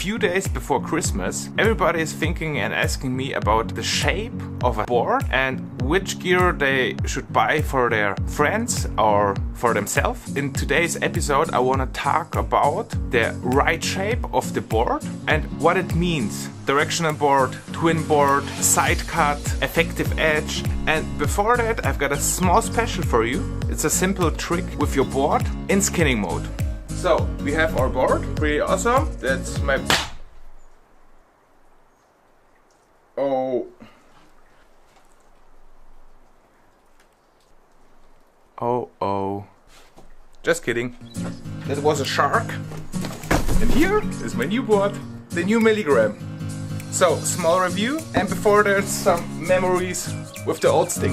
few days before Christmas, everybody is thinking and asking me about the shape of a board and which gear they should buy for their friends or for themselves. In today's episode, I want to talk about the right shape of the board and what it means. Directional board, twin board, side cut, effective edge. And before that, I've got a small special for you. It's a simple trick with your board in skinning mode. So we have our board, pretty awesome. That's my... Oh. Just kidding. That was a shark. And here is my new board, the new Milligram. So, small review, and before that, some memories with the old stick.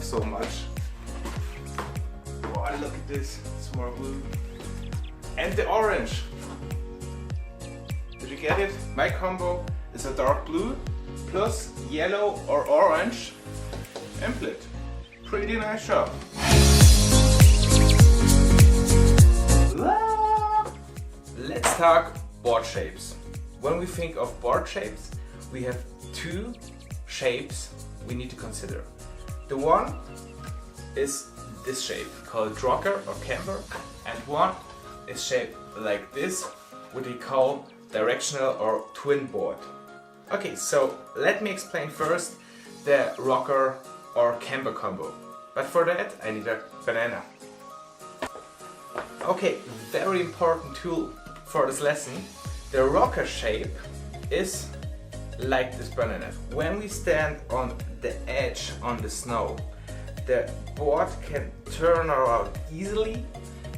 So much. Oh, look at this. It's more blue. And the orange. Did you get it? My combo is a dark blue plus yellow or orange Amplid. Pretty nice job. Let's talk board shapes. When we think of board shapes, we have two shapes we need to consider. The one is this shape called rocker or camber, and one is shaped like this, what we call directional or twin board. Okay, so let me explain first the rocker or camber combo. But for that I need a banana. Okay, very important tool for this lesson. The rocker shape is like this banana. When we stand on the edge on the snow, the board can turn around easily,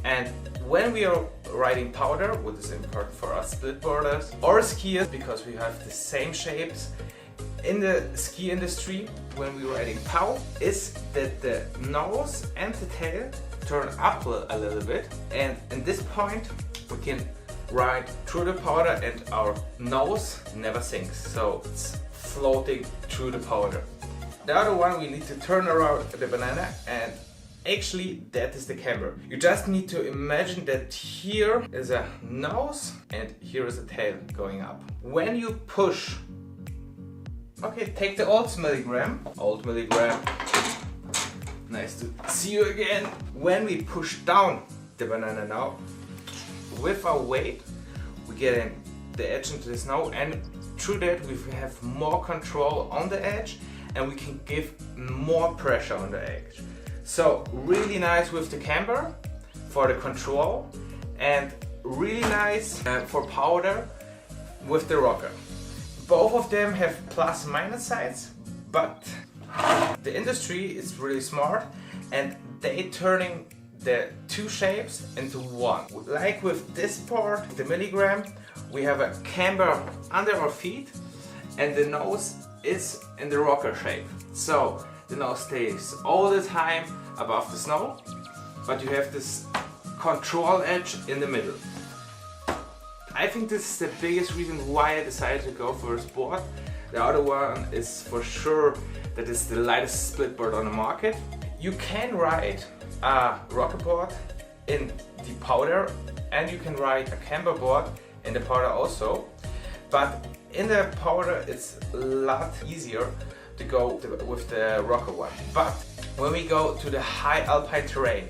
and when we are riding powder, what is important for us splitboarders or skiers, because we have the same shapes in the ski industry, when we're riding pow, is that the nose and the tail turn up a little bit, and at this point we can ride through the powder and our nose never sinks, so it's floating through the powder. The other one, we need to turn around the banana, and actually that is the camber. You just need to imagine that here is a nose and here is a tail going up. When you push, okay, take the old Milligram. Nice to see you again. When we push down the banana now, with our weight, we get in the edge into the snow, and through that we have more control on the edge and we can give more pressure on the edge. So really nice with the camber for the control, and really nice for powder with the rocker. Both of them have plus and minus sides, but the industry is really smart and they turning the two shapes into one. Like with this part, the Milligram, we have a camber under our feet and the nose is in the rocker shape. So the nose stays all the time above the snow, but you have this control edge in the middle. I think this is the biggest reason why I decided to go for this board. The other one is for sure that it's the lightest split board on the market. You can ride a rocker board in the powder and you can ride a camber board in the powder also, but in the powder it's a lot easier to go with the rocker one. But when we go to the high alpine terrain,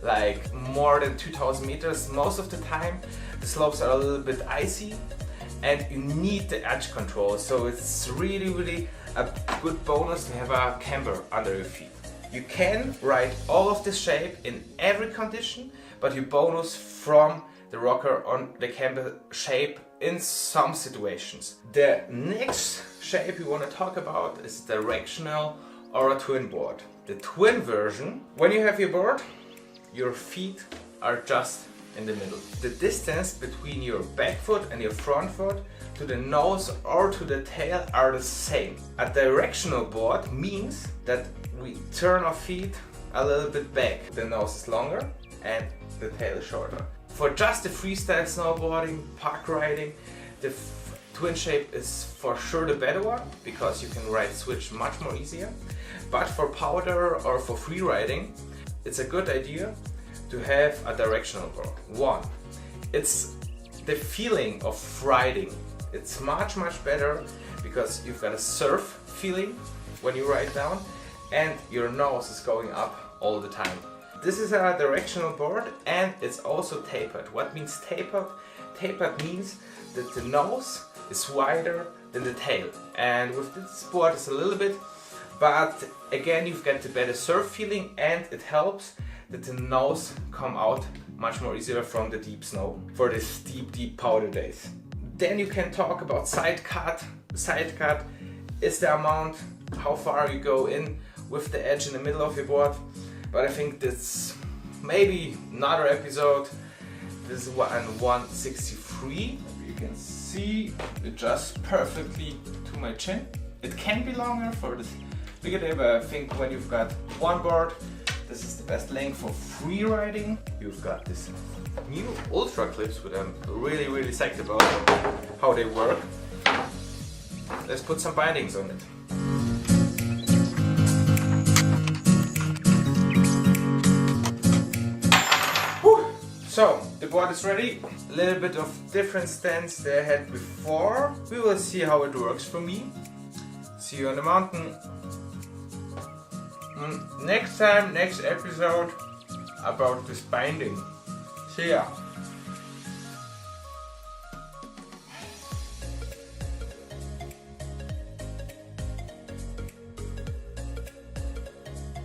like more than 2000 meters, most of the time the slopes are a little bit icy and you need the edge control, so it's really a good bonus to have a camber under your feet. You can ride all of this shape in every condition, but you bonus from the rocker on the camber shape in some situations. The next shape we want to talk about is directional or a twin board. The twin version, when you have your board, your feet are just in the middle. The distance between your back foot and your front foot to the nose or to the tail are the same. A directional board means that we turn our feet a little bit back. The nose is longer and the tail is shorter. For just the freestyle snowboarding, park riding, the twin shape is for sure the better one, because you can ride switch much more easier. But for powder or for free riding, it's a good idea to have a directional board. One, it's the feeling of riding. It's much better because you've got a surf feeling when you ride down and your nose is going up all the time. This is a directional board and it's also tapered. What means tapered? Tapered means that the nose is wider than the tail. And with this board it's a little bit, but again you've got the better surf feeling and it helps that the nose come out much more easier from the deep snow for the deep powder days. Then you can talk about side cut. Side cut is the amount, how far you go in with the edge in the middle of your board. But I think that's maybe another episode. This is 163. You can see it just perfectly to my chin. It can be longer for this bigger day, but I think when you've got one board, this is the best length for free riding. You've got this new ultra clips, which I'm really psyched about how they work. Let's put some bindings on it. Whew. So the board is ready. A little bit of different stance than I had before. We will see how it works for me. See you on the mountain. Next time, next episode about this binding. See ya.